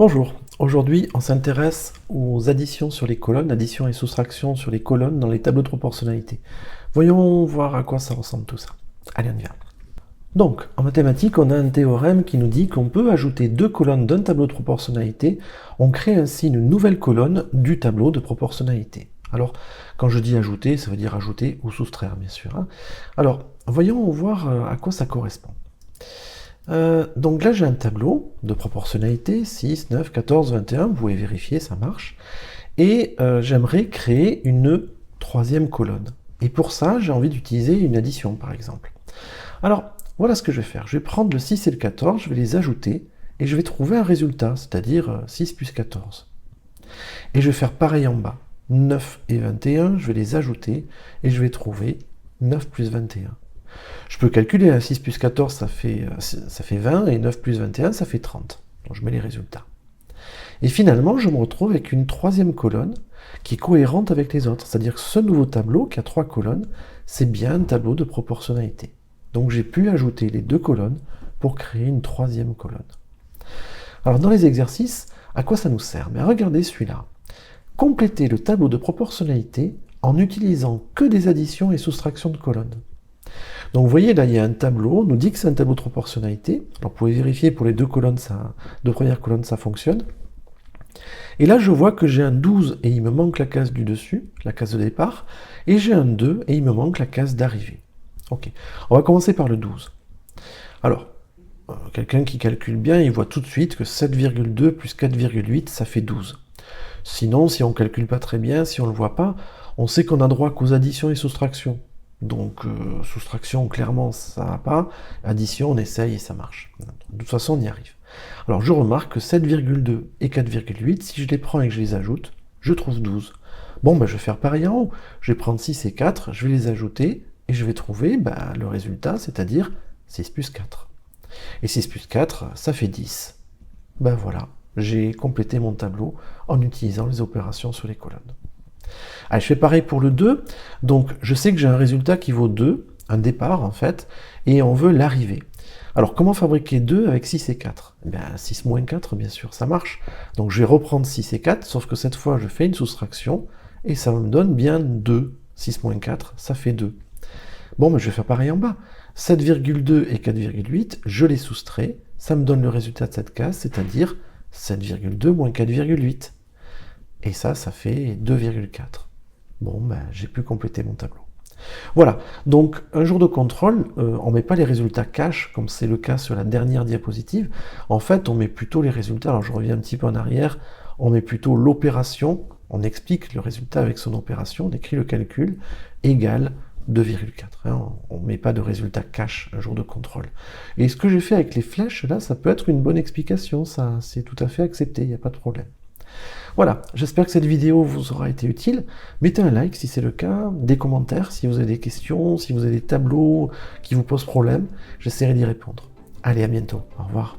Bonjour, aujourd'hui on s'intéresse aux additions sur les colonnes, addition et soustraction sur les colonnes dans les tableaux de proportionnalité. Voyons voir à quoi ça ressemble tout ça. Allez, on y va. Donc, en mathématiques, on a un théorème qui nous dit qu'on peut ajouter deux colonnes d'un tableau de proportionnalité. On crée ainsi une nouvelle colonne du tableau de proportionnalité. Alors, quand je dis ajouter, ça veut dire ajouter ou soustraire, bien sûr. Alors, voyons voir à quoi ça correspond. Donc là j'ai un tableau de proportionnalité, 6, 9, 14, 21, vous pouvez vérifier, ça marche. Et j'aimerais créer une troisième colonne. Et pour ça, j'ai envie d'utiliser une addition, par exemple. Alors, voilà ce que je vais faire. Je vais prendre le 6 et le 14, je vais les ajouter, et je vais trouver un résultat, c'est-à-dire 6 plus 14. Et je vais faire pareil en bas. 9 et 21, je vais les ajouter, et je vais trouver 9 plus 21. Je peux calculer, 6 plus 14, ça fait 20, et 9 plus 21, ça fait 30. Donc je mets les résultats. Et finalement, je me retrouve avec une troisième colonne qui est cohérente avec les autres. C'est-à-dire que ce nouveau tableau, qui a 3 colonnes, c'est bien un tableau de proportionnalité. Donc j'ai pu ajouter les 2 colonnes pour créer une troisième colonne. Alors dans les exercices, à quoi ça nous sert? Regardez celui-là. Compléter le tableau de proportionnalité en n'utilisant que des additions et soustractions de colonnes. Donc vous voyez, là, il y a un tableau, on nous dit que c'est un tableau de proportionnalité. Alors vous pouvez vérifier pour les deux premières colonnes, ça fonctionne. Et là, je vois que j'ai un 12 et il me manque la case du dessus, la case de départ, et j'ai un 2 et il me manque la case d'arrivée. Ok, on va commencer par le 12. Alors, quelqu'un qui calcule bien, il voit tout de suite que 7,2 plus 4,8, ça fait 12. Sinon, si on ne calcule pas très bien, si on ne le voit pas, on sait qu'on a droit qu'aux additions et soustractions. Donc, soustraction, clairement, ça va pas. Addition, on essaye et ça marche. De toute façon, on y arrive. Alors, je remarque que 7,2 et 4,8, si je les prends et que je les ajoute, je trouve 12. Bon, je vais faire pareil en haut. Je vais prendre 6 et 4, je vais les ajouter, et je vais trouver le résultat, c'est-à-dire 6 plus 4. Et 6 plus 4, ça fait 10. Voilà, j'ai complété mon tableau en utilisant les opérations sur les colonnes. Allez, je fais pareil pour le 2, donc je sais que j'ai un résultat qui vaut 2, un départ en fait, et on veut l'arrivée. Alors comment fabriquer 2 avec 6 et 4 6 moins 4, bien sûr, ça marche. Donc je vais reprendre 6 et 4, sauf que cette fois je fais une soustraction, et ça me donne bien 2. 6 moins 4, ça fait 2. Bon, je vais faire pareil en bas. 7,2 et 4,8, je les soustrais, ça me donne le résultat de cette case, c'est-à-dire 7,2 moins 4,8. Et ça fait 2,4. Bon, j'ai pu compléter mon tableau. Voilà, donc un jour de contrôle, on ne met pas les résultats cache, comme c'est le cas sur la dernière diapositive. En fait, on met plutôt les résultats, alors je reviens un petit peu en arrière, on met plutôt l'opération, on explique le résultat avec son opération, on écrit le calcul, égale 2,4. On ne met pas de résultat cache un jour de contrôle. Et ce que j'ai fait avec les flèches, là, ça peut être une bonne explication, ça, c'est tout à fait accepté, il n'y a pas de problème. Voilà, j'espère que cette vidéo vous aura été utile. Mettez un like si c'est le cas, des commentaires si vous avez des questions, si vous avez des tableaux qui vous posent problème, j'essaierai d'y répondre. Allez, à bientôt, au revoir.